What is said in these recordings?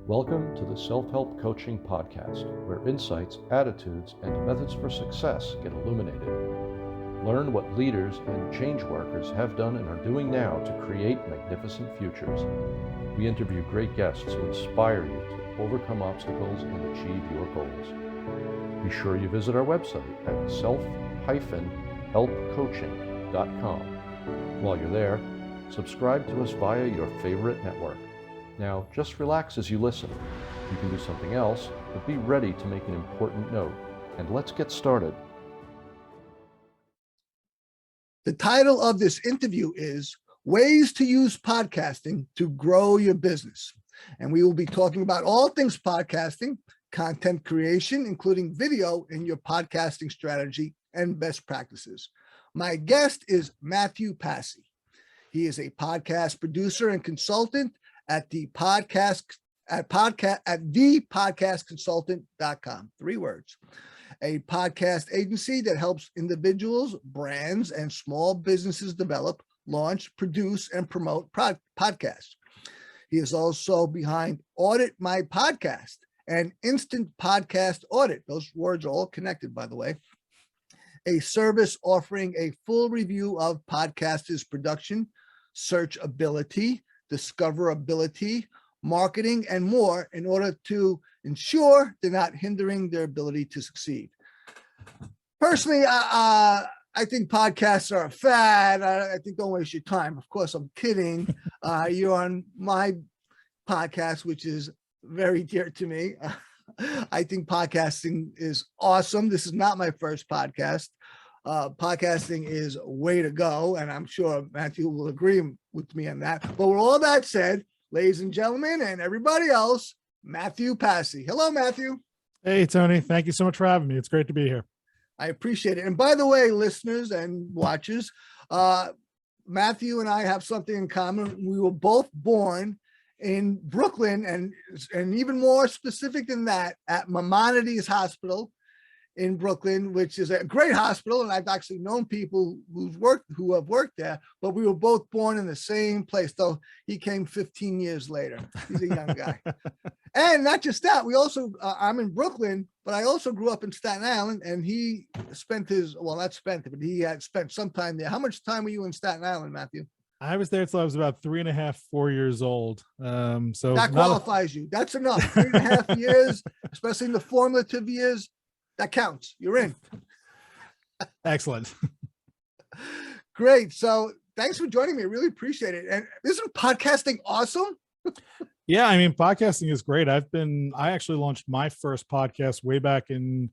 Welcome to the Self-Help Coaching Podcast, where insights, attitudes, and methods for success get illuminated. Learn what leaders and change workers have done and are doing now to create magnificent futures. We interview great guests who inspire you to overcome obstacles and achieve your goals. Be sure you visit our website at self-helpcoaching.com. While you're there, subscribe to us via your favorite network. Now, just relax as you listen. You can do something else, but be ready to make an important note. And let's get started. The title of this interview is Ways to Use Podcasting to Grow Your Business. And we will be talking about all things podcasting, content creation, including video in your podcasting strategy and best practices. My guest is Mathew Passy. He is a podcast producer and consultant at thepodcastconsultant.com. 3 words. A podcast agency that helps individuals, brands, and small businesses develop, launch, produce, and promote podcasts. He is also behind Audit My Podcast and Instant Podcast Audit. Those words are all connected, by the way. A service offering a full review of podcasters' production, searchability, discoverability, marketing, and more in order to ensure they're not hindering their ability to succeed. Personally, I think podcasts are a fad. I think don't waste your time. Of course, I'm kidding. You're on my podcast, which is very dear to me. I think podcasting is awesome. This is not my first podcast. Podcasting is way to go, and I'm sure Mathew will agree with me on that. But with all that said, ladies and gentlemen, and everybody else, Mathew Passy. Hello, Mathew. Hey, Tony. Thank you so much for having me. It's great to be here. I appreciate it. And by the way, listeners and watchers, Mathew and I have something in common. We were both born in Brooklyn, and even more specific than that, at Maimonides Hospital in Brooklyn, which is a great hospital, and I've actually known people who have worked there, but we were both born in the same place, though he came 15 years later. He's a young guy. And not just that, we also, I'm in Brooklyn, but I also grew up in Staten Island, and he spent he had spent some time there. How much time were you in Staten Island, Mathew? I was there till I was about 3.5, 4 years old. So that qualifies you. That's enough. 3.5 years, especially in the formative years. That counts. You're in. Excellent. Great. So thanks for joining me. I really appreciate it. And isn't podcasting awesome? Yeah, I mean, podcasting is great. I actually launched my first podcast way back in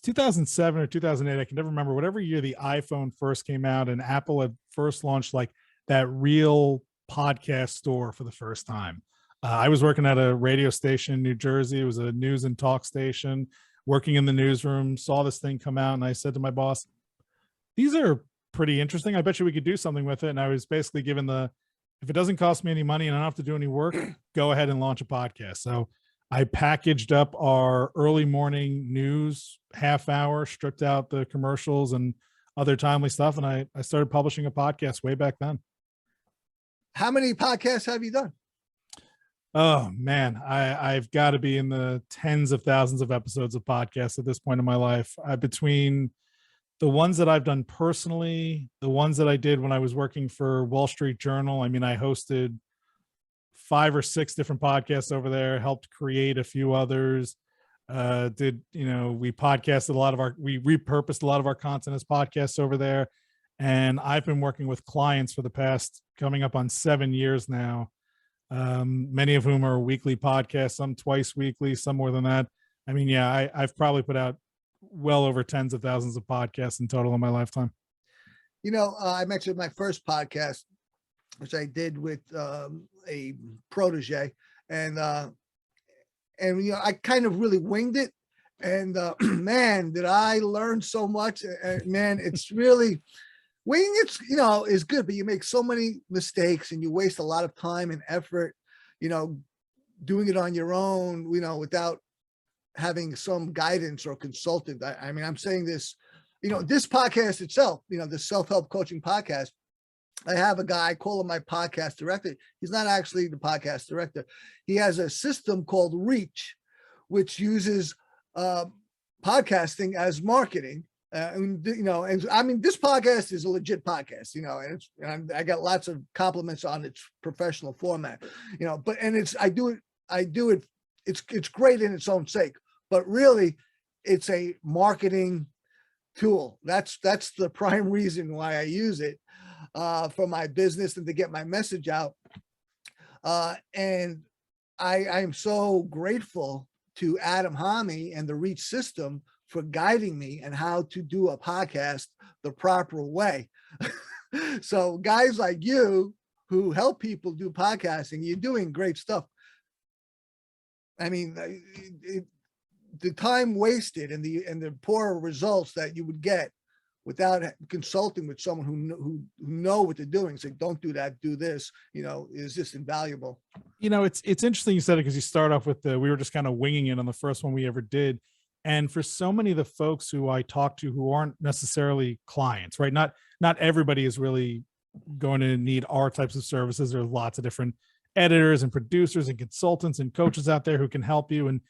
2007 or 2008. I can never remember, whatever year the iPhone first came out and Apple had first launched like that real podcast store for the first time. I was working at a radio station in New Jersey. It was a news and talk station. Working in the newsroom, saw this thing come out, and I said to my boss, these are pretty interesting. I bet you we could do something with it. And I was basically given if it doesn't cost me any money and I don't have to do any work, go ahead and launch a podcast. So I packaged up our early morning news half hour, stripped out the commercials and other timely stuff, and I started publishing a podcast way back then. How many podcasts have you done? Oh man, I've got to be in the tens of thousands of episodes of podcasts at this point in my life. Between the ones that I've done personally, the ones that I did when I was working for Wall Street Journal. I mean, I hosted 5 or 6 different podcasts over there, helped create a few others. We podcasted we repurposed a lot of our content as podcasts over there. And I've been working with clients for the past coming up on 7 years now. Many of whom are weekly podcasts, some twice weekly, some more than that. I mean, yeah, I've probably put out well over tens of thousands of podcasts in total in my lifetime. I mentioned my first podcast, which I did with a protege, and I kind of really winged it. And man, did I learn so much. Man, it's really winging it, is good, but you make so many mistakes and you waste a lot of time and effort, doing it on your own, without having some guidance or consultant. I mean, I'm saying this, this podcast itself, the self-help coaching podcast, I have a guy, I call him my podcast director. He's not actually the podcast director. He has a system called Reach, which uses podcasting as marketing. And I mean, this podcast is a legit podcast, and I got lots of compliments on its professional format, it's great in its own sake, but really it's a marketing tool. That's the prime reason why I use it for my business and to get my message out. And I'm so grateful to Adam Hami and the Reach system for guiding me and how to do a podcast the proper way. So guys like you who help people do podcasting, you're doing great stuff. I mean, the time wasted and the poor results that you would get without consulting with someone who know what they're doing, say, don't do that, do this, is just invaluable. It's interesting you said it, because you start off with we were just kind of winging it on the first one we ever did. And for so many of the folks who I talk to who aren't necessarily clients, right? Not everybody is really going to need our types of services. There's lots of different editors and producers and consultants and coaches out there who can help you. And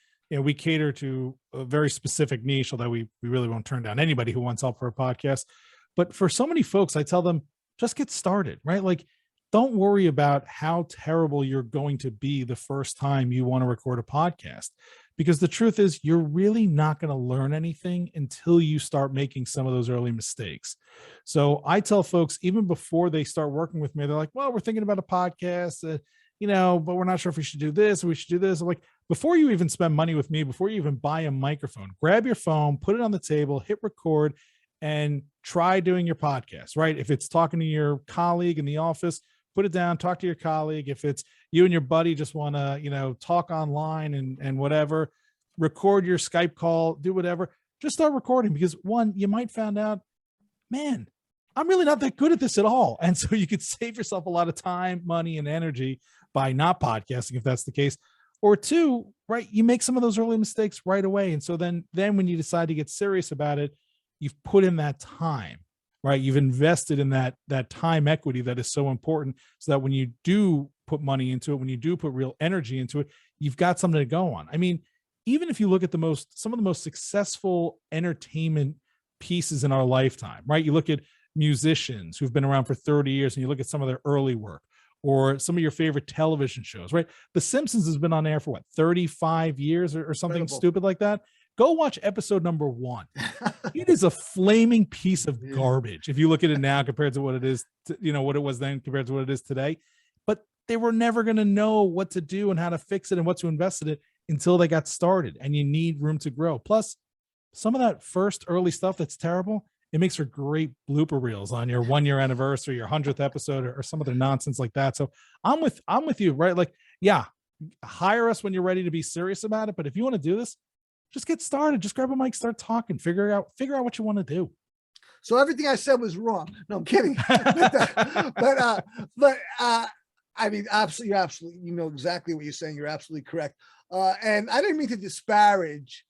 we cater to a very specific niche, although we really won't turn down anybody who wants help for a podcast. But for so many folks, I tell them, just get started, right? Like, don't worry about how terrible you're going to be the first time you want to record a podcast, because the truth is you're really not going to learn anything until you start making some of those early mistakes. So I tell folks, even before they start working with me, they're like, well, we're thinking about a podcast, but we're not sure if we should do this or we should do this. I'm like, before you even spend money with me, before you even buy a microphone, grab your phone, put it on the table, hit record, and try doing your podcast, right? If it's talking to your colleague in the office, put it down, talk to your colleague. If it's you and your buddy just want to, talk online and whatever, record your Skype call, do whatever, just start recording, because one, you might find out, man, I'm really not that good at this at all. And so you could save yourself a lot of time, money, and energy by not podcasting, if that's the case. Or two, right, you make some of those early mistakes right away. And so then when you decide to get serious about it, you've put in that time, right? You've invested in that time equity that is so important, so that when you do put money into it, when you do put real energy into it, you've got something to go on. I mean, even if you look at some of the most successful entertainment pieces in our lifetime, right? You look at musicians who've been around for 30 years and you look at some of their early work, or some of your favorite television shows, right? The Simpsons has been on air for 35 years or something Incredible. stupid like that. Go watch episode number 1. It is a flaming piece of garbage if you look at it now compared to what it is, what it was then compared to what it is today. But they were never going to know what to do and how to fix it and what to invest in it until they got started. And you need room to grow. Plus, some of that first early stuff that's terrible, it makes for great blooper reels on your 1-year anniversary, your 100th episode, or some other nonsense like that. So I'm with you, right? Like, yeah, hire us when you're ready to be serious about it. But if you want to do this, just get started. Just grab a mic, start talking, figure out what you want to do. So everything I said was wrong. No, I'm kidding. but I mean, absolutely, you know exactly what you're saying. You're absolutely correct. And I didn't mean to disparage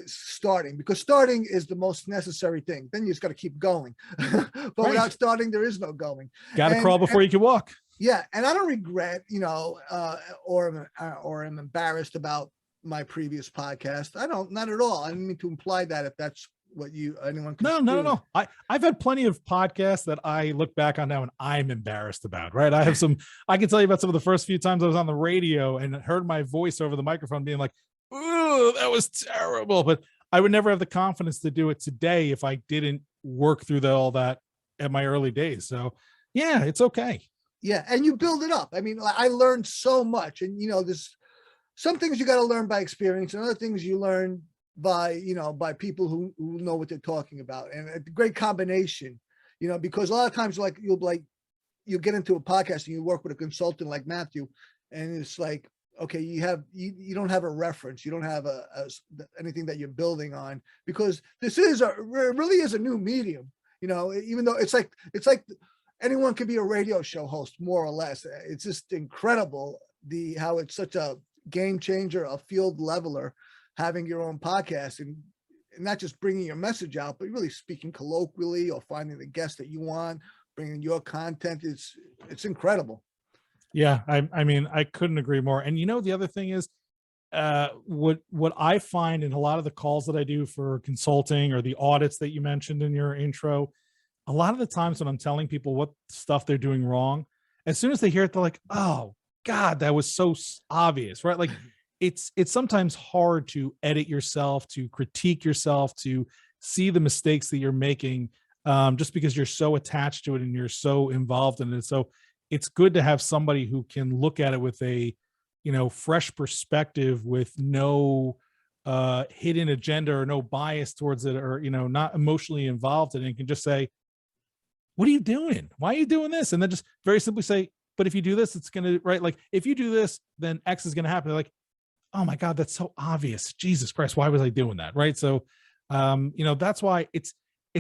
starting, because starting is the most necessary thing. Then you just got to keep going. But Right. without starting, there is no going. Got to crawl before you can walk. Yeah, and I don't regret, or am embarrassed about my previous podcast. I don't, not at all. I didn't mean to imply that, if that's what anyone can. No. I've had plenty of podcasts that I look back on now and I'm embarrassed about, right? I can tell you about some of the first few times I was on the radio and heard my voice over the microphone being like, "Ooh, that was terrible." But I would never have the confidence to do it today if I didn't work through all that at my early days. So yeah, it's okay. Yeah, and you build it up. I mean, I learned so much, and there's some things you got to learn by experience, and other things you learn by people who know what they're talking about, and a great combination. Because a lot of times, you'll get into a podcast and you work with a consultant like Mathew, and it's like, okay, you don't have a reference, you don't have anything that you're building on, because this really is a new medium. Even though it's like anyone can be a radio show host, more or less. It's just incredible how it's such a game changer, a field leveler, having your own podcast and not just bringing your message out, but really speaking colloquially or finding the guest that you want, bringing your content. It's incredible. Yeah, I mean, I couldn't agree more. And the other thing is, what I find in a lot of the calls that I do for consulting or the audits that you mentioned in your intro, a lot of the times when I'm telling people what stuff they're doing wrong, as soon as they hear it, they're like, "Oh God, that was so obvious," right? Like it's sometimes hard to edit yourself, to critique yourself, to see the mistakes that you're making, just because you're so attached to it and you're so involved in it. So it's good to have somebody who can look at it with a fresh perspective, with no hidden agenda or no bias towards it, or not emotionally involved in it, and can just say, what are you doing? Why are you doing this? And then just very simply say, but if you do this, it's gonna, right, like if you do this, then X is gonna happen. They're like, oh my God, that's so obvious. Jesus Christ, why was I doing that? Right. So that's why it's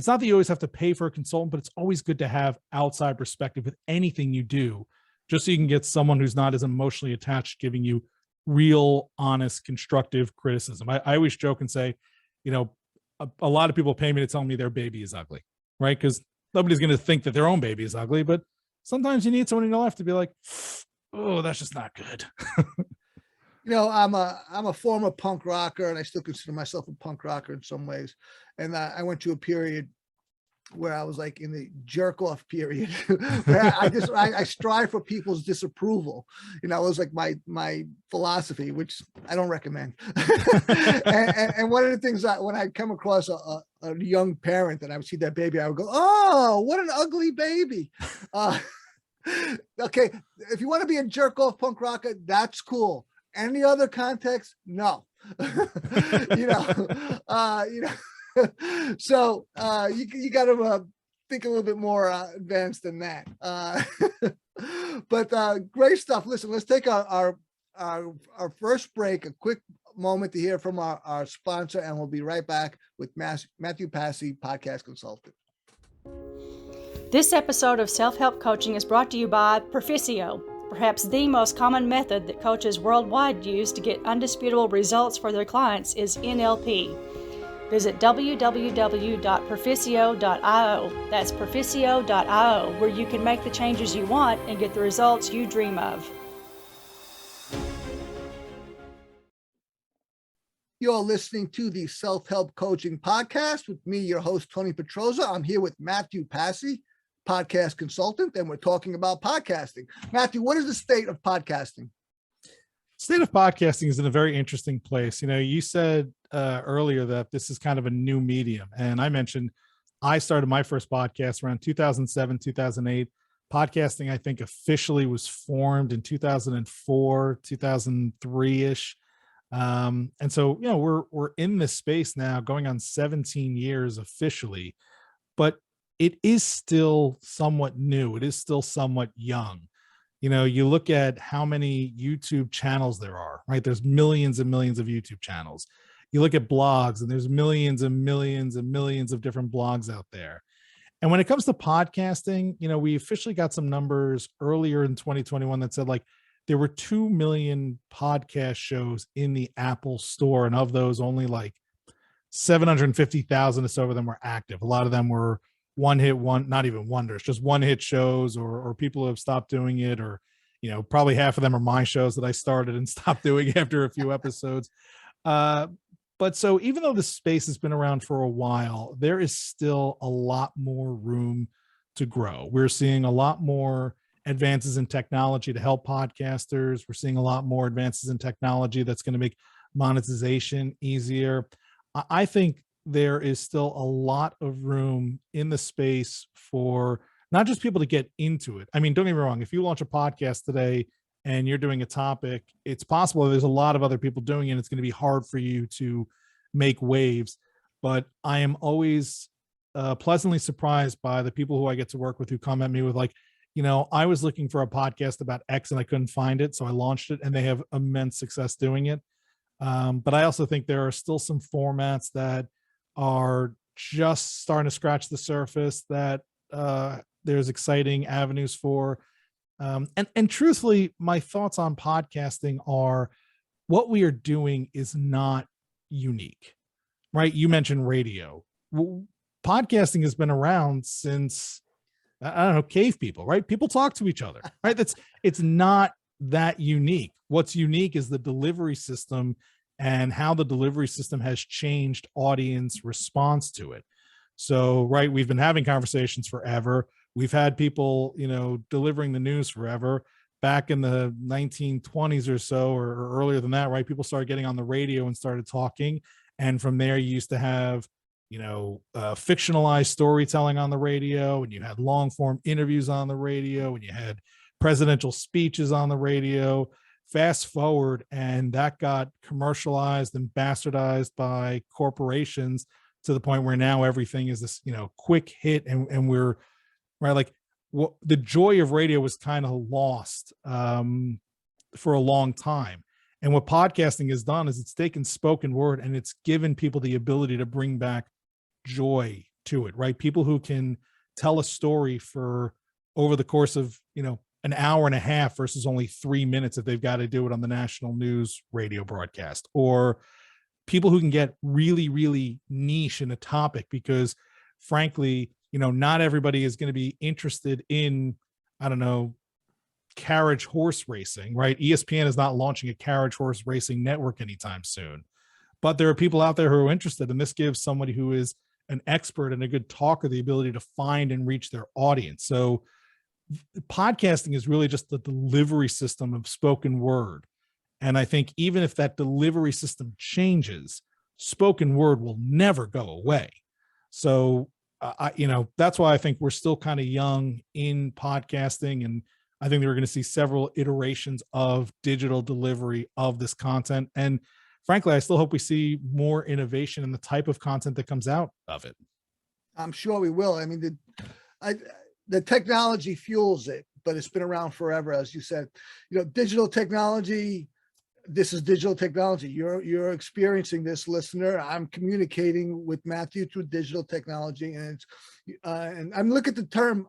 not that you always have to pay for a consultant, but it's always good to have outside perspective with anything you do, just so you can get someone who's not as emotionally attached, giving you real, honest, constructive criticism. I always joke and say, a lot of people pay me to tell me their baby is ugly, right? Because nobody's going to think that their own baby is ugly, but sometimes you need someone in your life to be like, oh, that's just not good. I'm a former punk rocker, and I still consider myself a punk rocker in some ways. And I went through a period where I was like in the jerk off period. I strive for people's disapproval. It was like my philosophy, which I don't recommend. and one of the things that when I come across a young parent and I would see that baby, I would go, oh, what an ugly baby. Okay, if you want to be a jerk off punk rocker, that's cool. Any other context? No. So you got to think a little bit more advanced than that. But great stuff. Listen, let's take our first break, a quick moment to hear from our sponsor, and we'll be right back with Mathew Passy, podcast consultant. This episode of Self-Help Coaching is brought to you by Proficio, perhaps the most common method that coaches worldwide use to get undisputable results for their clients is NLP. Visit www.proficio.io. That's proficio.io, where you can make the changes you want and get the results you dream of. You're listening to the Self-Help Coaching Podcast with me, your host, Tony Petrozza. I'm here with Mathew Passy, podcast consultant, and we're talking about podcasting. Mathew, what is the state of podcasting? State of podcasting is in a very interesting place. You said earlier that this is kind of a new medium, and I mentioned I started my first podcast around 2007, 2008. Podcasting, I think, officially was formed in 2004, 2003-ish. And so, we're in this space now going on 17 years officially, but it is still somewhat new. It is still somewhat young. You look at how many YouTube channels there are, right? There's millions and millions of YouTube channels. You look at blogs, and there's millions and millions and millions of different blogs out there. And when it comes to podcasting, we officially got some numbers earlier in 2021 that said like there were 2 million podcast shows in the Apple store. And of those, only like 750,000 or so of them were active. A lot of them were not even wonders, just one hit shows, or people who have stopped doing it, or probably half of them are my shows that I started and stopped doing after a few episodes. But so even though this space has been around for a while, there is still a lot more room to grow. We're seeing a lot more advances in technology to help podcasters. We're seeing a lot more advances in technology that's going to make monetization easier. I think there is still a lot of room in the space for not just people to get into it. I mean, don't get me wrong. If you launch a podcast today and you're doing a topic, it's possible there's a lot of other people doing it. It's going to be hard for you to make waves. But I am always pleasantly surprised by the people who I get to work with who come at me with like, I was looking for a podcast about X and I couldn't find it, so I launched it, and they have immense success doing it. But I also think there are still some formats that are just starting to scratch the surface that there's exciting avenues for. And truthfully, my thoughts on podcasting are what we are doing is not unique, right? You mentioned radio. Podcasting has been around since I don't know, cave people, right? People talk to each other, right? It's not that unique. What's unique is the delivery system and how the delivery system has changed audience response to it. So, right, we've been having conversations forever. We've had people, delivering the news forever. Back in the 1920s or so, or earlier than that, right, people started getting on the radio and started talking. And from there, you used to have, fictionalized storytelling on the radio, and you had long form interviews on the radio, and you had presidential speeches on the radio. Fast forward, and that got commercialized and bastardized by corporations to the point where now everything is this, quick hit, and we're right. Like, the joy of radio was kind of lost for a long time. And what podcasting has done is it's taken spoken word and it's given people the ability to bring back joy to it, right? People who can tell a story for over the course of, an hour and a half versus only 3 minutes if they've got to do it on the national news radio broadcast, or people who can get really, really niche in a topic because, frankly, not everybody is going to be interested in, I don't know, carriage horse racing, right? ESPN is not launching a carriage horse racing network anytime soon, but there are people out there who are interested, and this gives somebody who is an expert and a good talker the ability to find and reach their audience. So podcasting is really just the delivery system of spoken word. And I think even if that delivery system changes, spoken word will never go away. So, that's why I think we're still kind of young in podcasting. And I think we're going to see several iterations of digital delivery of this content. And frankly, I still hope we see more innovation in the type of content that comes out of it. I'm sure we will. I mean, the technology fuels it, but it's been around forever. As you said, digital technology, this is digital technology. You're experiencing this, listener. I'm communicating with Mathew through digital technology, and it's and I'm looking at the term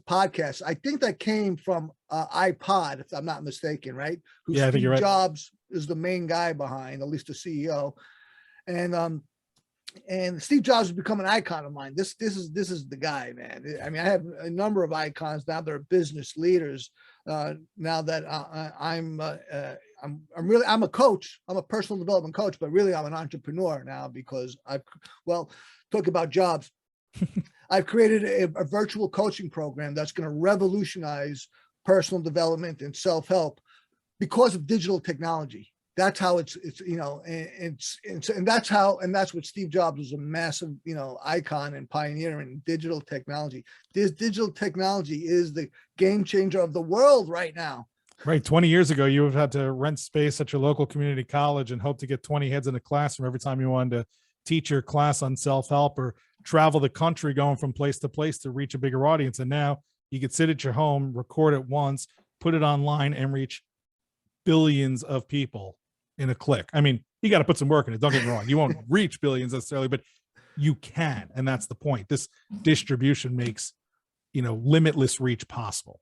podcast. I think that came from iPod, if I'm not mistaken, right? Who Yeah, I think you're right. Jobs is the main guy behind, at least the CEO, and Steve Jobs has become an icon of mine. This is the guy, man. I mean, I have a number of icons now. They're business leaders. Now that I'm a coach. I'm a personal development coach, but really I'm an entrepreneur now because talk about jobs. I've created a virtual coaching program that's going to revolutionize personal development and self-help because of digital technology. That's how it's that's what Steve Jobs was a massive, icon and pioneer in digital technology. This digital technology is the game changer of the world right now. Right. 20 years ago, you would have had to rent space at your local community college and hope to get 20 heads in a classroom every time you wanted to teach your class on self-help or travel the country going from place to place to reach a bigger audience. And now you could sit at your home, record it once, put it online, and reach billions of people in a click. I mean, you got to put some work in it. Don't get me wrong. You won't reach billions necessarily, but you can. And that's the point. This distribution makes, limitless reach possible.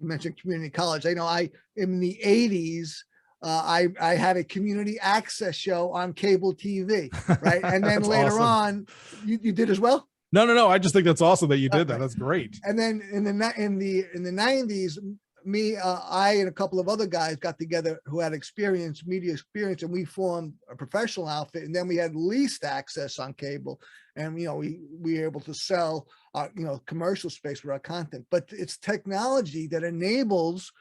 You mentioned community college. I know in the 80s, I had a community access show on cable TV, right? And then later on, you did as well? No. I just think that's awesome that you did that. That's great. And then in the 90s, I and a couple of other guys got together who had media experience, and we formed a professional outfit. And then we had leased access on cable, and we were able to sell our commercial space for our content. But it's technology that enables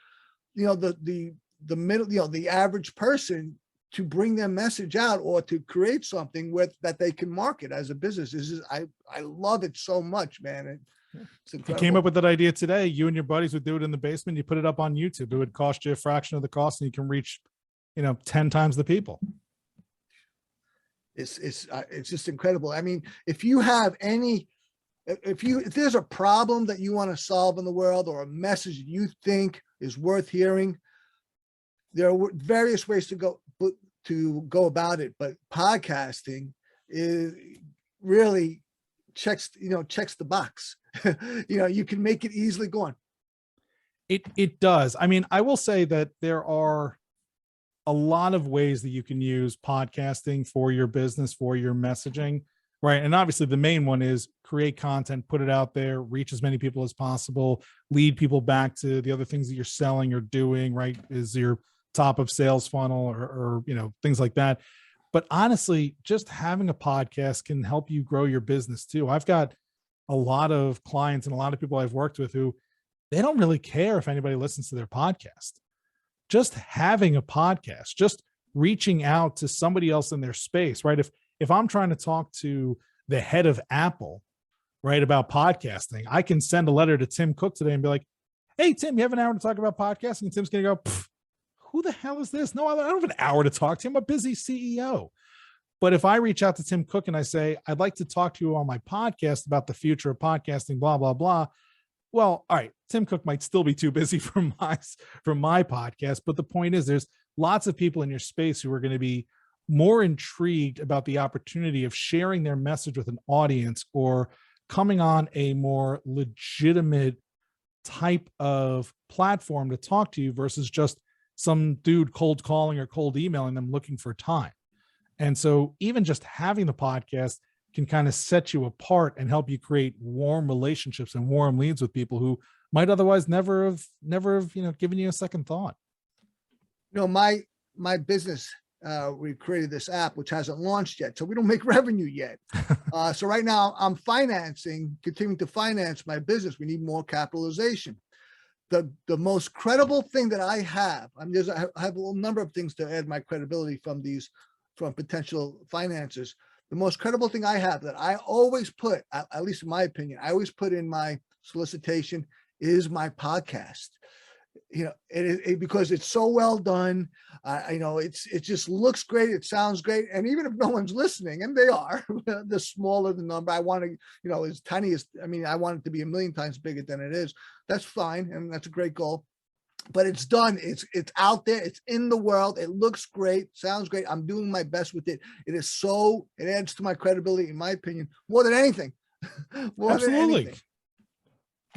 the middle, the average person to bring their message out or to create something that they can market as a business. I love it so much, man. You came up with that idea today. You and your buddies would do it in the basement. You put it up on YouTube. It would cost you a fraction of the cost, and you can reach, 10 times the people. It's just incredible. I mean, if there's a problem that you want to solve in the world, or a message you think is worth hearing, there are various ways to go about it. But podcasting is really checks the box. You can make it easily go on. It does. I mean, I will say that there are a lot of ways that you can use podcasting for your business, for your messaging. Right. And obviously the main one is create content, put it out there, reach as many people as possible, lead people back to the other things that you're selling or doing, right? Is your top of sales funnel or things like that. But honestly, just having a podcast can help you grow your business too. I've got a lot of clients and a lot of people I've worked with who they don't really care if anybody listens to their podcast. Just having a podcast, just reaching out to somebody else in their space, right? If I'm trying to talk to the head of Apple, right, about podcasting, I can send a letter to Tim Cook today and be like, hey, Tim, you have an hour to talk about podcasting? And Tim's going to go, who the hell is this? No, I don't have an hour to talk to him. I'm a busy CEO. But if I reach out to Tim Cook and I say, I'd like to talk to you on my podcast about the future of podcasting, blah, blah, blah. Well, all right, Tim Cook might still be too busy for my podcast. But the point is there's lots of people in your space who are going to be more intrigued about the opportunity of sharing their message with an audience or coming on a more legitimate type of platform to talk to you versus just some dude cold calling or cold emailing them looking for time. And so even just having the podcast can kind of set you apart and help you create warm relationships and warm leads with people who might otherwise never have given you a second thought. My business, we created this app, which hasn't launched yet. So we don't make revenue yet. So right now I'm continuing to finance my business. We need more capitalization. The most credible thing that I have, I have a number of things to add my credibility from potential financiers. The most credible thing I have that I always put, at least in my opinion, I always put in my solicitation is my podcast. Because it's so well done. It just looks great. It sounds great. And even if no one's listening, and they are, the smaller the number, I want to, as tiny as, I want it to be a million times bigger than it is. That's fine. And that's a great goal. But it's done. It's out there. It's in the world. It looks great. Sounds great. I'm doing my best with it. It adds to my credibility, in my opinion, more than anything.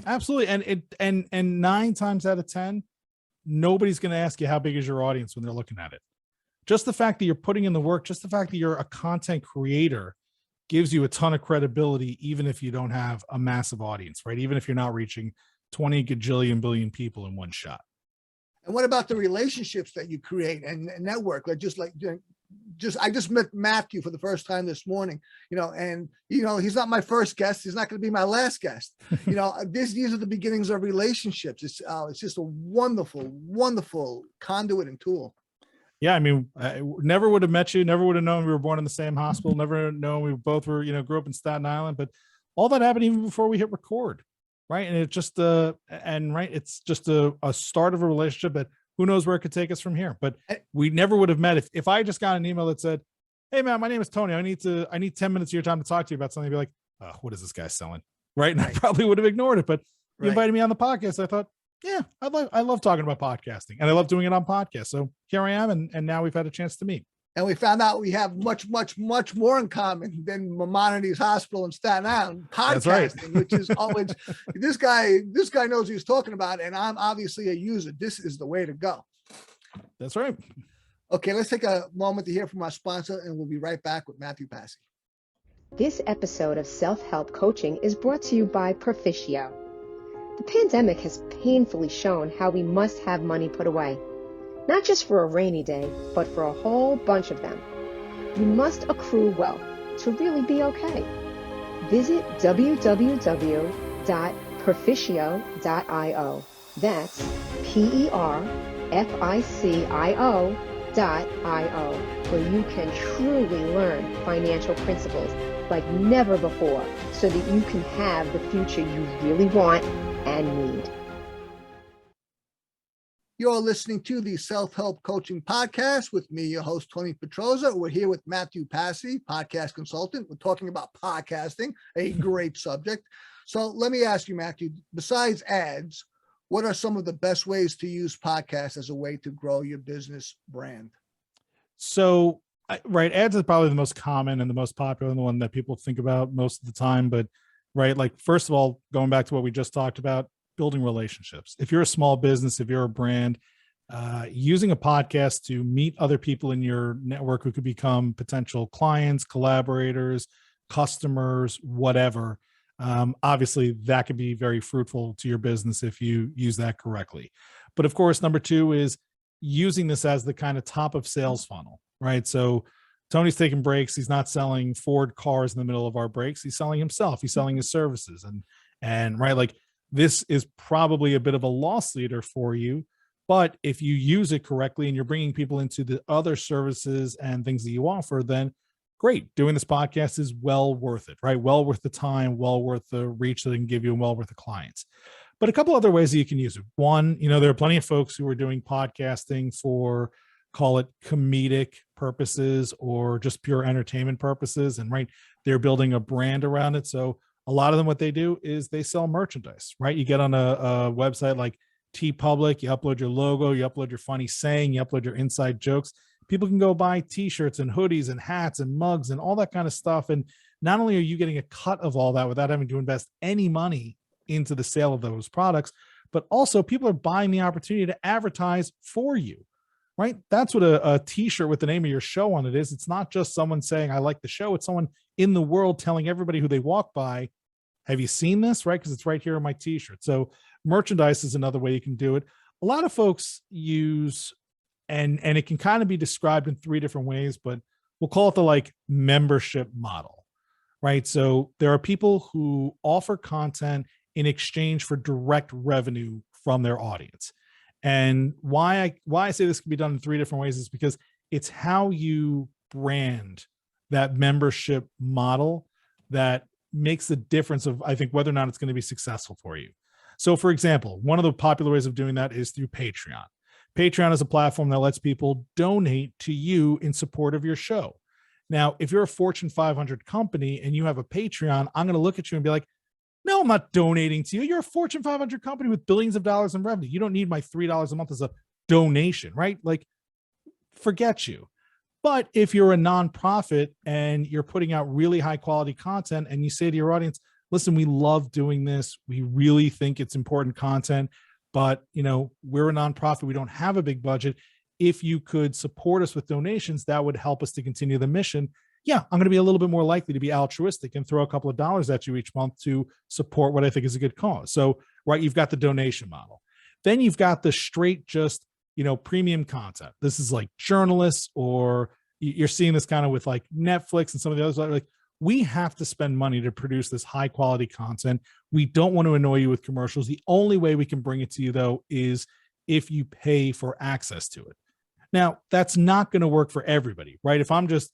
Absolutely. And 9 times out of 10, nobody's going to ask you how big is your audience when they're looking at it. Just the fact that you're putting in the work, just the fact that you're a content creator gives you a ton of credibility, even if you don't have a massive audience, right? Even if you're not reaching 20 gajillion billion people in one shot. And what about the relationships that you create and network? I just met Matthew for the first time this morning, and he's not my first guest. He's not going to be my last guest. These are the beginnings of relationships. It's just a wonderful, wonderful conduit and tool. Yeah. I never would have met you, never would have known we were born in the same hospital, never known we both were, grew up in Staten Island, but all that happened even before we hit record. Right. And it's just it's just a start of a relationship that who knows where it could take us from here. But we never would have met if I just got an email that said, hey man, my name is Tony. I need 10 minutes of your time to talk to you about something. I'd be like, what is this guy selling? Right. And I probably would have ignored it. But you invited me on the podcast. I thought, yeah, I love talking about podcasting and I love doing it on podcasts. So here I am. And now we've had a chance to meet. And we found out we have much, much, much more in common than Maimonides Hospital in Staten Island podcasting, right. Which is always this guy knows what he's talking about. And I'm obviously a user. This is the way to go. That's right. Okay, let's take a moment to hear from our sponsor and we'll be right back with Mathew Passy. This episode of Self-Help Coaching is brought to you by Proficio. The pandemic has painfully shown how we must have money put away. Not just for a rainy day, but for a whole bunch of them. You must accrue wealth to really be okay. Visit www.perficio.io. That's PERFICIO.io, where you can truly learn financial principles like never before so that you can have the future you really want and need. You're listening to the Self-Help Coaching Podcast with me, your host, Tony Petrozza. We're here with Mathew Passy, podcast consultant. We're talking about podcasting, a great subject. So let me ask you, Mathew, besides ads, what are some of the best ways to use podcasts as a way to grow your business brand? So, right, ads is probably the most common and the most popular and the one that people think about most of the time. But, right, like, first of all, going back to what we just talked about, building relationships. If you're a small business, if you're a brand, using a podcast to meet other people in your network who could become potential clients, collaborators, customers, whatever. Obviously, that could be very fruitful to your business if you use that correctly. But of course, number two is using this as the kind of top of sales funnel, right? So Tony's taking breaks. He's not selling Ford cars in the middle of our breaks. He's selling himself. He's selling his services. And right, like this is probably a bit of a loss leader for you. But if you use it correctly and you're bringing people into the other services and things that you offer, then great. Doing this podcast is well worth it, right? Well worth the time, well worth the reach that it can give you, and well worth the clients. But a couple other ways that you can use it. One, there are plenty of folks who are doing podcasting for, call it comedic purposes or just pure entertainment purposes. And right, they're building a brand around it. So a lot of them, what they do is they sell merchandise, right? You get on a website like TeePublic, you upload your logo, you upload your funny saying, you upload your inside jokes. People can go buy t-shirts and hoodies and hats and mugs and all that kind of stuff. And not only are you getting a cut of all that without having to invest any money into the sale of those products, but also people are buying the opportunity to advertise for you, right? That's what a t-shirt with the name of your show on it is. It's not just someone saying, I like the show. It's someone in the world telling everybody who they walk by, have you seen this, right? Because it's right here on my t-shirt. So merchandise is another way you can do it. A lot of folks use, and it can kind of be described in three different ways, but we'll call it the like membership model, right? So there are people who offer content in exchange for direct revenue from their audience. And why I say this can be done in three different ways is because it's how you brand that membership model that makes the difference of, I think, whether or not it's going to be successful for you. So for example, one of the popular ways of doing that is through Patreon. Patreon is a platform that lets people donate to you in support of your show. Now, if you're a Fortune 500 company and you have a Patreon, I'm going to look at you and be like, no, I'm not donating to you. You're a Fortune 500 company with billions of dollars in revenue. You don't need my $3 a month as a donation, right? Like, forget you. But if you're a nonprofit and you're putting out really high quality content and you say to your audience, listen, we love doing this. We really think it's important content, but we're a nonprofit. We don't have a big budget. If you could support us with donations, that would help us to continue the mission. Yeah, I'm going to be a little bit more likely to be altruistic and throw a couple of dollars at you each month to support what I think is a good cause. So, right, you've got the donation model. Then you've got the straight, just, premium content. This is like journalists, or you're seeing this kind of with like Netflix and some of the others. Like, we have to spend money to produce this high quality content. We don't want to annoy you with commercials. The only way we can bring it to you, though, is if you pay for access to it. Now, that's not going to work for everybody, right? If I'm just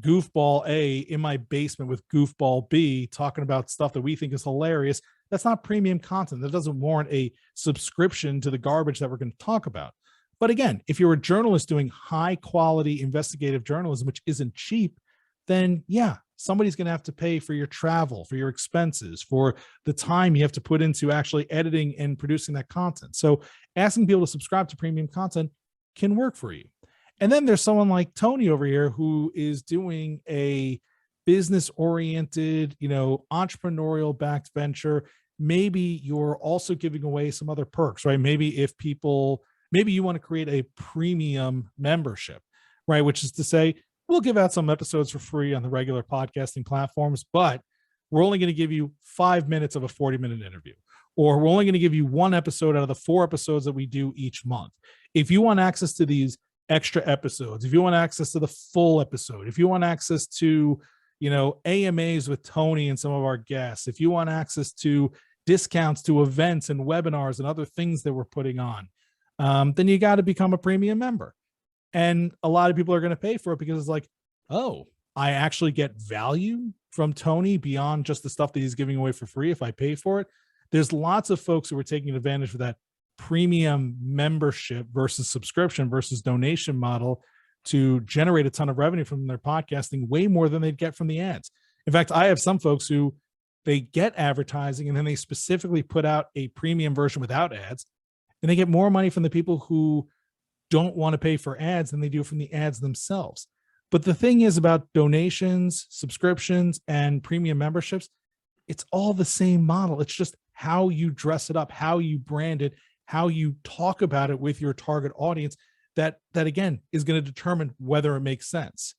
goofball A in my basement with goofball B talking about stuff that we think is hilarious, that's not premium content. That doesn't warrant a subscription to the garbage that we're going to talk about. But again, if you're a journalist doing high quality investigative journalism, which isn't cheap, then yeah, somebody's going to have to pay for your travel, for your expenses, for the time you have to put into actually editing and producing that content. So asking people to subscribe to premium content can work for you. And then there's someone like Tony over here who is doing a business-oriented, entrepreneurial-backed venture. Maybe you're also giving away some other perks, right? Maybe you want to create a premium membership, right? Which is to say, we'll give out some episodes for free on the regular podcasting platforms, but we're only going to give you 5 minutes of a 40-minute interview, or we're only going to give you one episode out of the 4 episodes that we do each month. If you want access to these extra episodes, if you want access to the full episode, if you want access to, AMAs with Tony and some of our guests, if you want access to discounts to events and webinars and other things that we're putting on, then you got to become a premium member. And a lot of people are going to pay for it because it's like, oh, I actually get value from Tony beyond just the stuff that he's giving away for free if I pay for it. There's lots of folks who are taking advantage of that premium membership versus subscription versus donation model to generate a ton of revenue from their podcasting, way more than they'd get from the ads. In fact, I have some folks who they get advertising and then they specifically put out a premium version without ads, and they get more money from the people who don't want to pay for ads than they do from the ads themselves. But the thing is about donations, subscriptions, and premium memberships, it's all the same model. It's just how you dress it up, how you brand it, how you talk about it with your target audience that again is going to determine whether it makes sense.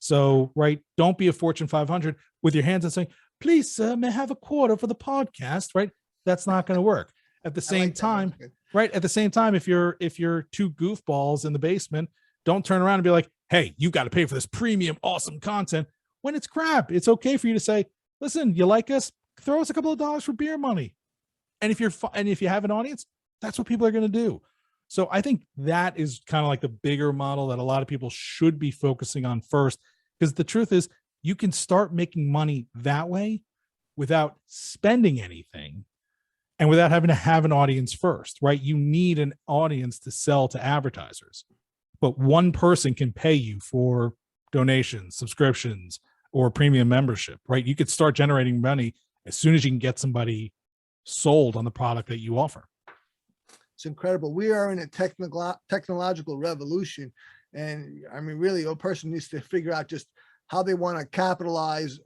So, right, don't be a Fortune 500 with your hands and saying, please, sir, may I have a quarter for the podcast, right? That's not going to work. At the same time, right? At the same time, if you're two goofballs in the basement, don't turn around and be like, hey, you got to pay for this premium, awesome content when it's crap. It's okay for you to say, listen, you like us? Throw us a couple of dollars for beer money. And if you have an audience, that's what people are going to do. So I think that is kind of like the bigger model that a lot of people should be focusing on first, because the truth is you can start making money that way without spending anything and without having to have an audience first, right? You need an audience to sell to advertisers, but one person can pay you for donations, subscriptions, or premium membership, right? You could start generating money as soon as you can get somebody sold on the product that you offer. It's incredible. We are in a technological revolution. And I mean, really, a person needs to figure out just how they want to capitalize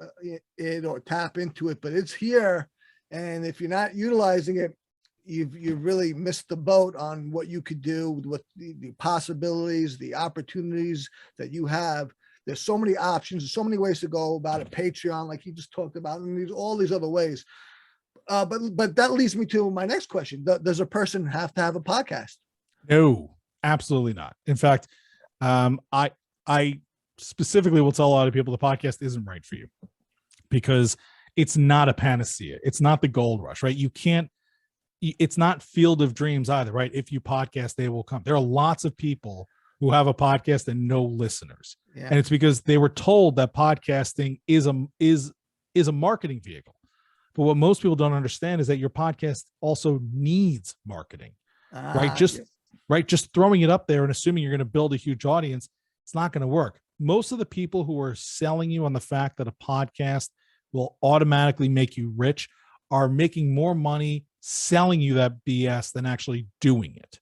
it or tap into it, but it's here. And if you're not utilizing it, you've really missed the boat on what you could do with the possibilities, the opportunities that you have. There's so many options, there's so many ways to go about it. Patreon, like you just talked about, and all these other ways. But that leads me to my next question. Does a person have to have a podcast? No, absolutely not. In fact, I specifically will tell a lot of people the podcast isn't right for you because it's not a panacea. It's not the gold rush, right? It's not Field of Dreams either, right? If you podcast, they will come. There are lots of people who have a podcast and no listeners. Yeah. And it's because they were told that podcasting is a marketing vehicle. But what most people don't understand is that your podcast also needs marketing, right? Just throwing it up there and assuming you're going to build a huge audience, it's not going to work. Most of the people who are selling you on the fact that a podcast will automatically make you rich are making more money selling you that BS than actually doing it.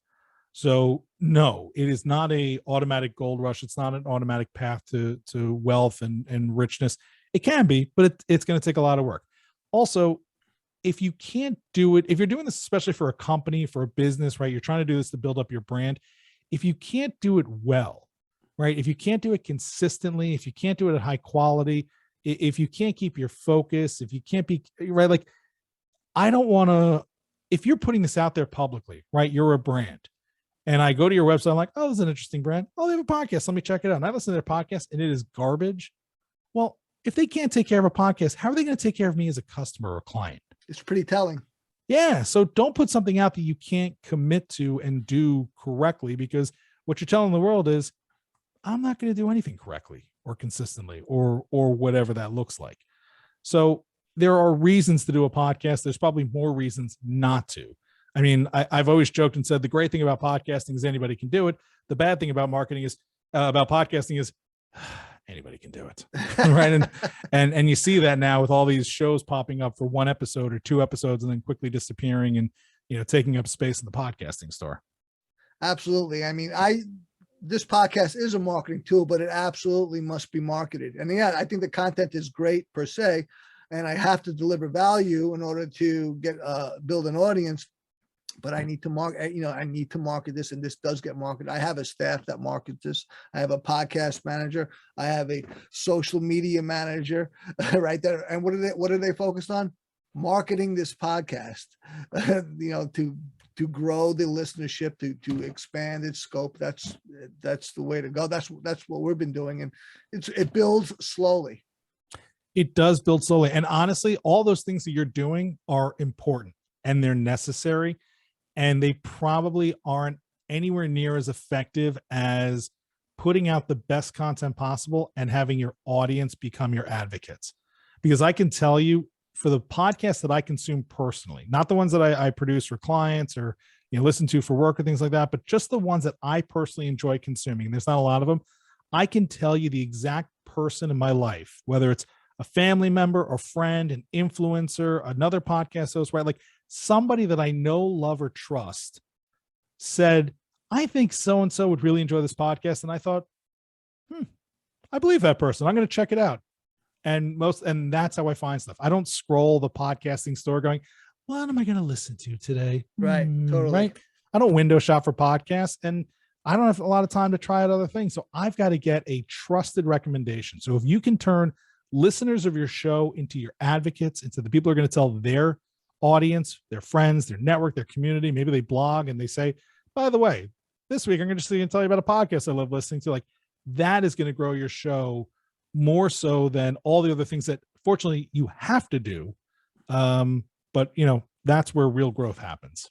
So no, it is not a automatic gold rush. It's not an automatic path to wealth and richness. It can be, but it's going to take a lot of work. Also, if you can't do it, if you're doing this, especially for a company, for a business, right? You're trying to do this to build up your brand. If you can't do it well, right? If you can't do it consistently, if you can't do it at high quality, if you can't keep your focus, if you can't be right, like I don't want to, if you're putting this out there publicly, right? You're a brand. And I go to your website, I'm like, oh, this is an interesting brand. Oh, they have a podcast. Let me check it out. And I listen to their podcast and it is garbage. Well, if they can't take care of a podcast, how are they going to take care of me as a customer or client? It's pretty telling. Yeah. So don't put something out that you can't commit to and do correctly, because what you're telling the world is, I'm not going to do anything correctly or consistently or whatever that looks like. So there are reasons to do a podcast. There's probably more reasons not to. I mean, I've always joked and said the great thing about podcasting is anybody can do it. The bad thing about about podcasting is anybody can do it. Right. And you see that now with all these shows popping up for one episode or two episodes and then quickly disappearing and, taking up space in the podcasting store. Absolutely. I mean, this podcast is a marketing tool, but it absolutely must be marketed. And yeah, I think the content is great per se, and I have to deliver value in order to build an audience. But I need to market this, and this does get marketed. I have a staff that markets this. I have a podcast manager. I have a social media manager right there. And what are they focused on? Marketing this podcast, to grow the listenership, to expand its scope. That's the way to go. That's what we've been doing. And it builds slowly. It does build slowly. And honestly, all those things that you're doing are important and they're necessary. And they probably aren't anywhere near as effective as putting out the best content possible and having your audience become your advocates. Because I can tell you, for the podcasts that I consume personally, not the ones that I produce for clients or listen to for work or things like that, but just the ones that I personally enjoy consuming. There's not a lot of them. I can tell you the exact person in my life, whether it's a family member, a friend, an influencer, another podcast host, right? Like somebody that I know, love, or trust said, I think so-and-so would really enjoy this podcast. And I thought, I believe that person. I'm going to check it out. And that's how I find stuff. I don't scroll the podcasting store going, what am I going to listen to today? Right. Totally. Right. I don't window shop for podcasts. And I don't have a lot of time to try out other things. So I've got to get a trusted recommendation. So if you can turn listeners of your show into your advocates, into the people who are going to tell their audience, their friends, their network, their community, maybe they blog and they say, by the way, this week I'm going to tell you about a podcast I love listening to. Like, that is going to grow your show more so than all the other things that fortunately you have to do. But you know, that's where real growth happens.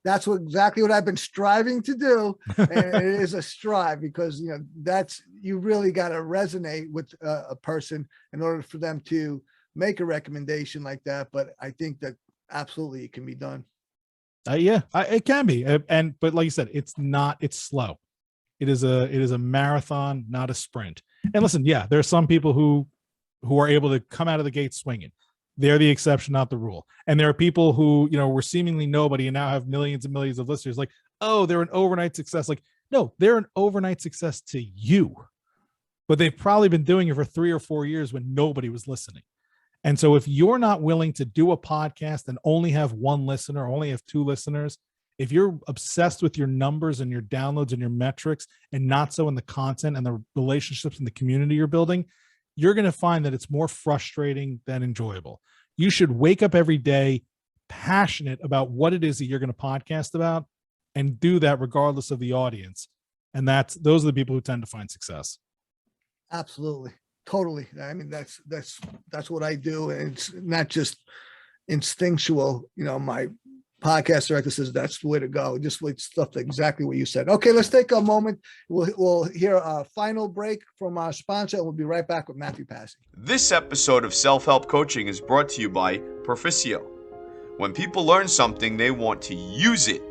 That's exactly what I've been striving to do. And it is a strive because, you know, you really got to resonate with a person in order for them to make a recommendation like that. But I think that absolutely it can be done. It can be. But like you said, it's slow. It is a marathon, not a sprint. And listen, yeah, there are some people who are able to come out of the gate swinging. They're the exception, not the rule. And there are people who, you know, were seemingly nobody and now have millions and millions of listeners. Like, oh, they're an overnight success. Like, no, they're an overnight success to you, but they've probably been doing it for 3 or 4 years when nobody was listening. And so if you're not willing to do a podcast and only have 1 listener, only have 2 listeners, if you're obsessed with your numbers and your downloads and your metrics and not so in the content and the relationships and the community you're building, you're going to find that it's more frustrating than enjoyable. You should wake up every day passionate about what it is that you're going to podcast about and do that regardless of the audience. And those are the people who tend to find success. Absolutely. Totally. I mean, that's what I do. And it's not just instinctual. You know, my podcast director says that's the way to go. Just with stuff exactly what you said. Okay, let's take a moment. We'll hear a final break from our sponsor, and we'll be right back with Mathew Passy. This episode of Self-Help Coaching is brought to you by Proficio. When people learn something, they want to use it,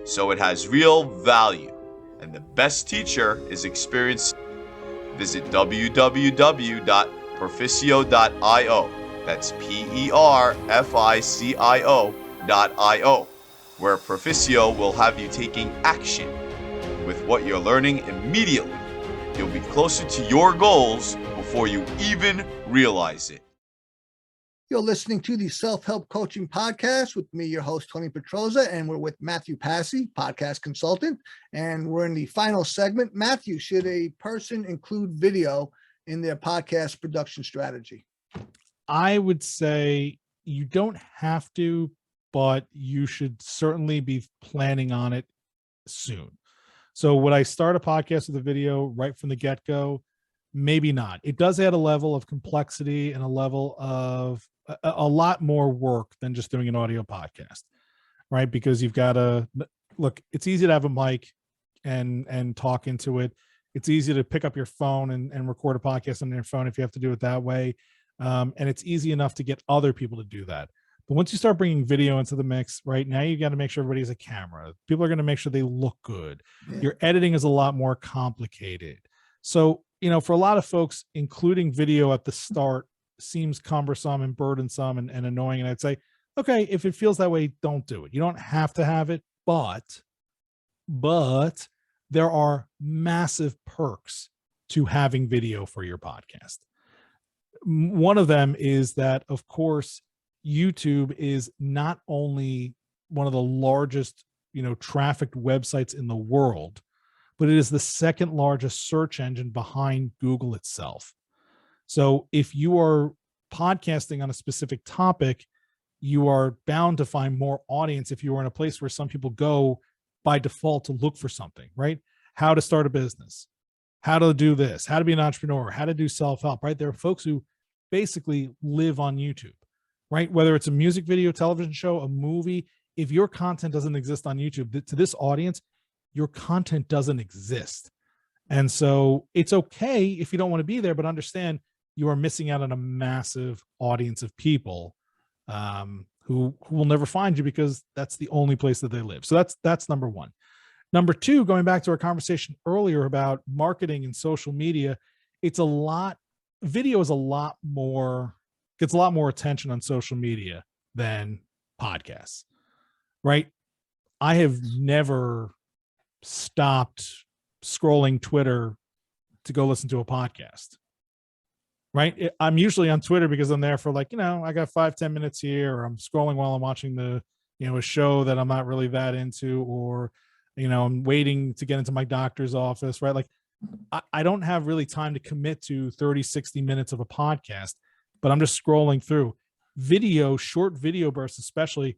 so it has real value. And the best teacher is experience. Visit www.proficio.io. That's PERFICIO.io, where Proficio will have you taking action with what you're learning immediately. You'll be closer to your goals before you even realize it. You're listening to the Self-Help Coaching Podcast with me, your host, Tony Petrozza, and we're with Mathew Passy, podcast consultant, and we're in the final segment. Mathew, should a person include video in their podcast production strategy? I would say you don't have to, but you should certainly be planning on it soon. So would I start a podcast with a video right from the get-go? Maybe not. It does add a level of complexity and a level of a lot more work than just doing an audio podcast, right? Because you've got to look, it's easy to have a mic and talk into it. It's easy to pick up your phone and record a podcast on your phone if you have to do it that way. And it's easy enough to get other people to do that. But once you start bringing video into the mix, right now, you got to make sure everybody has a camera. People are going to make sure they look good. Yeah. Your editing is a lot more complicated. So, you know, for a lot of folks, including video at the start seems cumbersome and burdensome and annoying. And I'd say, okay, if it feels that way, don't do it. You don't have to have it, but there are massive perks to having video for your podcast. One of them is that, of course, YouTube is not only one of the largest, trafficked websites in the world, but it is the second largest search engine behind Google itself. So if you are podcasting on a specific topic, you are bound to find more audience if you are in a place where some people go by default to look for something, right? How to start a business, how to do this, how to be an entrepreneur, how to do self-help, right? There are folks who basically live on YouTube, right? Whether it's a music video, television show, a movie, if your content doesn't exist on YouTube, to this audience, your content doesn't exist. And so it's okay if you don't want to be there, but understand you are missing out on a massive audience of people who will never find you because that's the only place that they live. So that's number one. Number two, going back to our conversation earlier about marketing and social media, video is gets a lot more attention on social media than podcasts, right? I have never stopped scrolling Twitter to go listen to a podcast, right? I'm usually on Twitter because I'm there for I got 5-10 minutes here, or I'm scrolling while I'm watching a show that I'm not really that into, or I'm waiting to get into my doctor's office, right? Like I don't have really time to commit to 30, 60 minutes of a podcast, but I'm just scrolling through short video bursts, especially.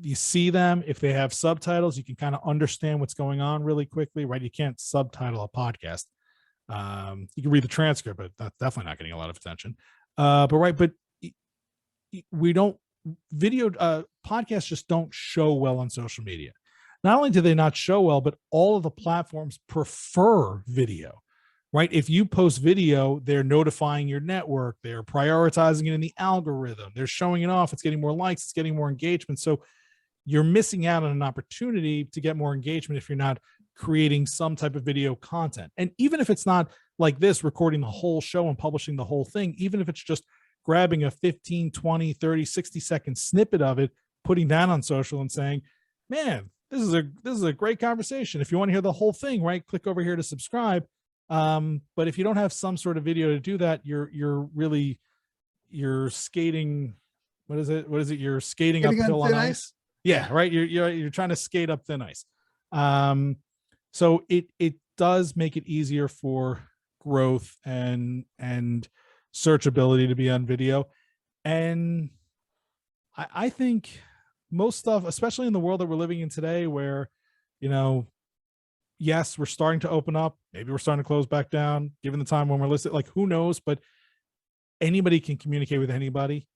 You see them. If they have subtitles, you can kind of understand what's going on really quickly, right? You can't subtitle a podcast. You can read the transcript, but that's definitely not getting a lot of attention. But we don't podcasts just don't show well on social media. Not only do they not show well, but all of the platforms prefer video, right? If you post video, they're notifying your network, they're prioritizing it in the algorithm, they're showing it off, it's getting more likes, it's getting more engagement. So you're missing out on an opportunity to get more engagement if you're not creating some type of video content. And even if it's not like this, recording the whole show and publishing the whole thing, even if it's just grabbing a 15, 20, 30, 60-second snippet of it, putting that on social and saying, man, this is a great conversation. If you want to hear the whole thing, right, click over here to subscribe. But if you don't have some sort of video to do that, you're skating. What is it? You're skating uphill on ice. Yeah, right. You're trying to skate up thin ice. So it does make it easier for growth and searchability to be on video. And I think most stuff, especially in the world that we're living in today, where, yes, we're starting to open up. Maybe we're starting to close back down, given the time when we're listed. Like, who knows? But anybody can communicate with anybody,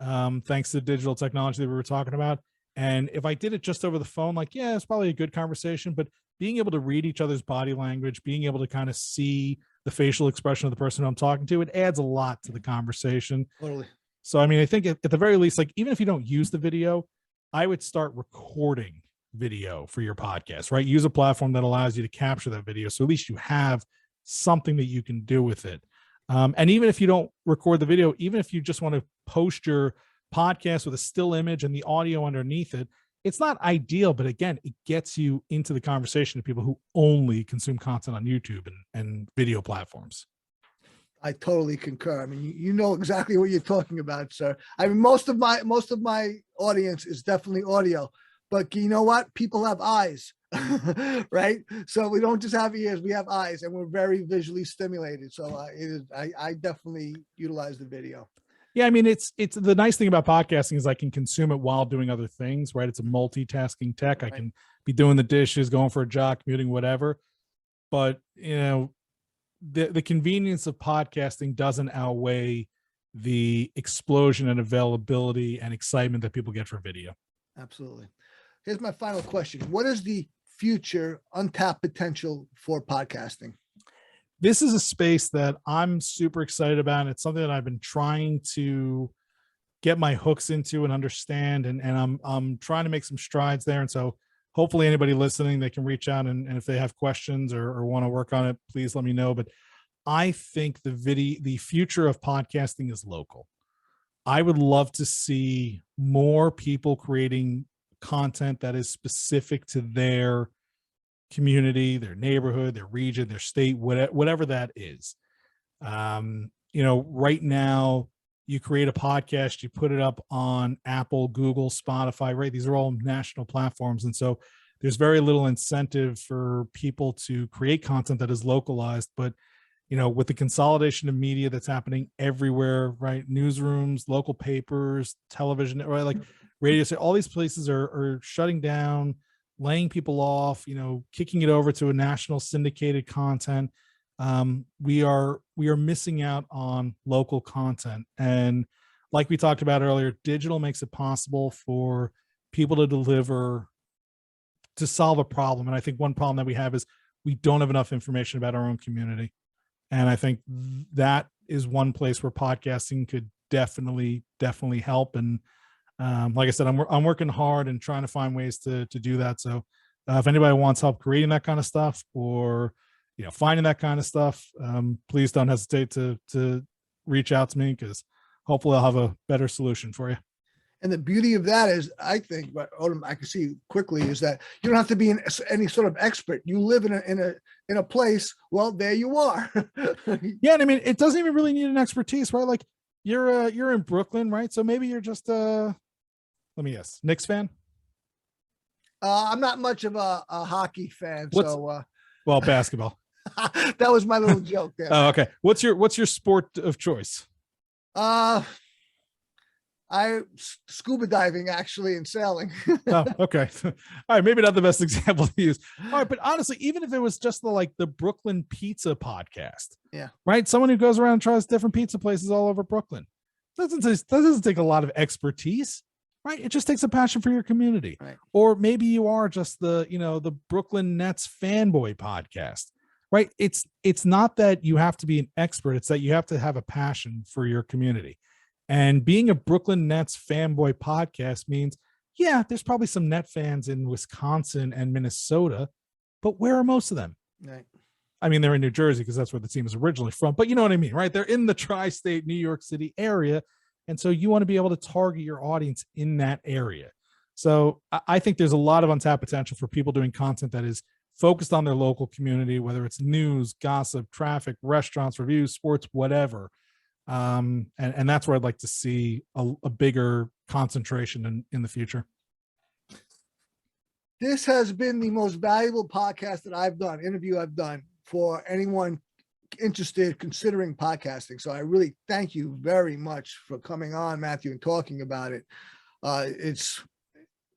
thanks to digital technology that we were talking about. And if I did it just over the phone, like, yeah, it's probably a good conversation. But being able to read each other's body language, being able to kind of see the facial expression of the person who I'm talking to, it adds a lot to the conversation. Totally. So, I mean, I think at the very least, like, even if you don't use the video, I would start recording video for your podcast, right? Use a platform that allows you to capture that video. So at least you have something that you can do with it. And even if you don't record the video, even if you just want to post your podcast with a still image and the audio underneath it, it's not ideal, but again, it gets you into the conversation to people who only consume content on YouTube and video platforms. I totally concur. I mean, you know exactly what you're talking about, sir. I mean, most of my audience is definitely audio, but you know what? People have eyes, right? So we don't just have ears, we have eyes, and we're very visually stimulated. So I definitely utilize the video. Yeah, I mean, it's the nice thing about podcasting is I can consume it while doing other things, right? It's a multitasking tech. Right. I can be doing the dishes, going for a jog, commuting, whatever. But, the convenience of podcasting doesn't outweigh the explosion and availability and excitement that people get for video. Absolutely. Here's my final question. What is the future untapped potential for podcasting? This is a space that I'm super excited about. It's something that I've been trying to get my hooks into and understand, and I'm trying to make some strides there. And so hopefully anybody listening, they can reach out, and if they have questions or want to work on it, please let me know. But I think the future of podcasting is local. I would love to see more people creating content that is specific to their community, their neighborhood, their region, their state, whatever that is. Right now, you create a podcast, you put it up on Apple, Google, Spotify, right? These are all national platforms. And so there's very little incentive for people to create content that is localized. But, with the consolidation of media that's happening everywhere, right? Newsrooms, local papers, television, right? Like radio, all these places are shutting down, laying people off, kicking it over to a national syndicated content. We are missing out on local content. And like we talked about earlier, digital makes it possible for people to solve a problem. And I think one problem that we have is we don't have enough information about our own community. And I think that is one place where podcasting could definitely help. And like I said, I'm working hard and trying to find ways to do that. So if anybody wants help creating that kind of stuff or finding that kind of stuff, please don't hesitate to reach out to me, because hopefully I'll have a better solution for you. And the beauty of that is, I think, what I can see quickly is that you don't have to be any sort of expert. You live in a place. Well, there you are. Yeah, and I mean, it doesn't even really need an expertise, right? Like you're in Brooklyn, right? So maybe you're just let me guess, Knicks fan. I'm not much of a hockey fan, so Well, basketball. that was my little joke there. Oh, okay. What's your sport of choice? Scuba diving, actually, and sailing. Oh, okay. All right, maybe not the best example to use. All right, but honestly, even if it was just the Brooklyn Pizza podcast, Yeah. right? Someone who goes around and tries different pizza places all over Brooklyn. That doesn't take a lot of expertise, right? It just takes a passion for your community. Right. Or maybe you are just the Brooklyn Nets fanboy podcast, right? It's not that you have to be an expert, it's that you have to have a passion for your community. And being a Brooklyn Nets fanboy podcast means, yeah, there's probably some Net fans in Wisconsin and Minnesota, but where are most of them? Right. I mean, they're in New Jersey because that's where the team is originally from, but you know what I mean, right? They're in the tri-state New York City area. And so you want to be able to target your audience in that area. So I think there's a lot of untapped potential for people doing content that is focused on their local community, whether it's news, gossip, traffic, restaurants, reviews, sports, whatever. And that's where I'd like to see a bigger concentration in the future. This has been the most valuable podcast that I've done, interview I've done for anyone interested considering podcasting. So I really thank you very much for coming on, Mathew, and talking about it. It's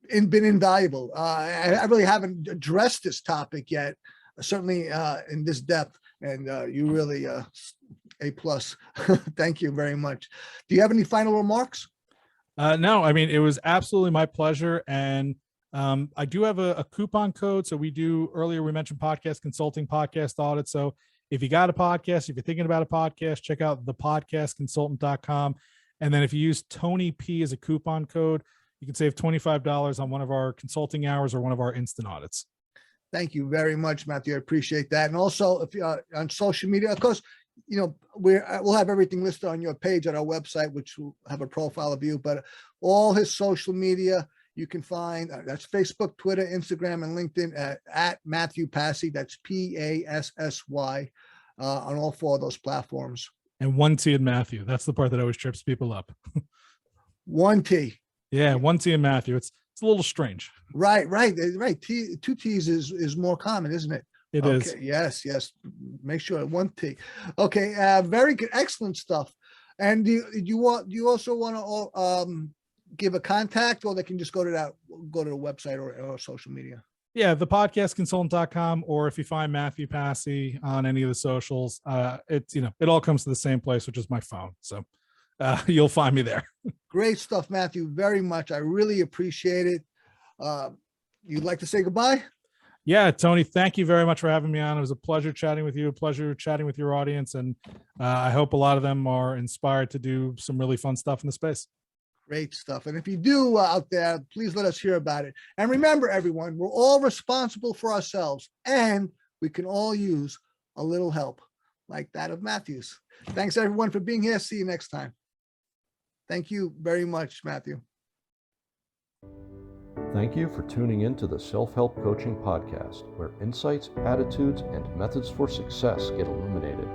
been invaluable. I really haven't addressed this topic yet, certainly in this depth, and you really A+. Thank you very much. Do you have any final remarks? No, I mean, it was absolutely my pleasure. And I do have a coupon code. So earlier we mentioned podcast consulting, podcast audit. So if you got a podcast, if you're thinking about a podcast, check out thepodcastconsultant.com. And then if you use Tony P as a coupon code, you can save $25 on one of our consulting hours or one of our instant audits. Thank you very much, Mathew. I appreciate that. And also, if you're on social media, of course, we'll have everything listed on your page on our website, which will have a profile of you, but all his social media you can find, that's Facebook, Twitter, Instagram, and LinkedIn at Mathew Passy. That's Passy on all 4 of those platforms. And 1 T in Matthew. That's the part that always trips people up. 1 T. Yeah, 1 T in Matthew. It's a little strange. Right. 2 T's is more common, isn't it? It is. Yes. Make sure 1 T. Okay. Very good. Excellent stuff. And do you also want to give a contact, or they can just go to the website or social media? Yeah, thepodcastconsultant.com, or if you find Mathew Passy on any of the socials, it all comes to the same place, which is my phone. So you'll find me there. Great stuff, Mathew. Very much. I really appreciate it. You'd like to say goodbye? Yeah, Tony, thank you very much for having me on. It was a pleasure chatting with you, a pleasure chatting with your audience. And I hope a lot of them are inspired to do some really fun stuff in the space. Great stuff. And if you do out there, please let us hear about it. And remember, everyone, we're all responsible for ourselves, and we can all use a little help like that of Matthew's. Thanks, everyone, for being here. See you next time. Thank you very much, Mathew. Thank you for tuning in to the Self-Help Coaching Podcast, where insights, attitudes, and methods for success get illuminated.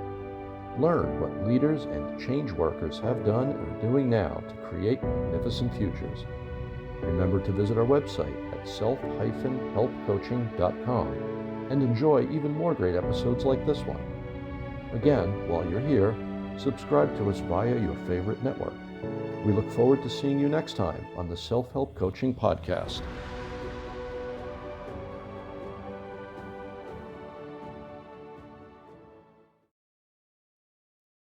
Learn what leaders and change workers have done and are doing now to create magnificent futures. Remember to visit our website at self-helpcoaching.com and enjoy even more great episodes like this one. Again, while you're here, subscribe to us via your favorite network. We look forward to seeing you next time on the Self-Help Coaching Podcast.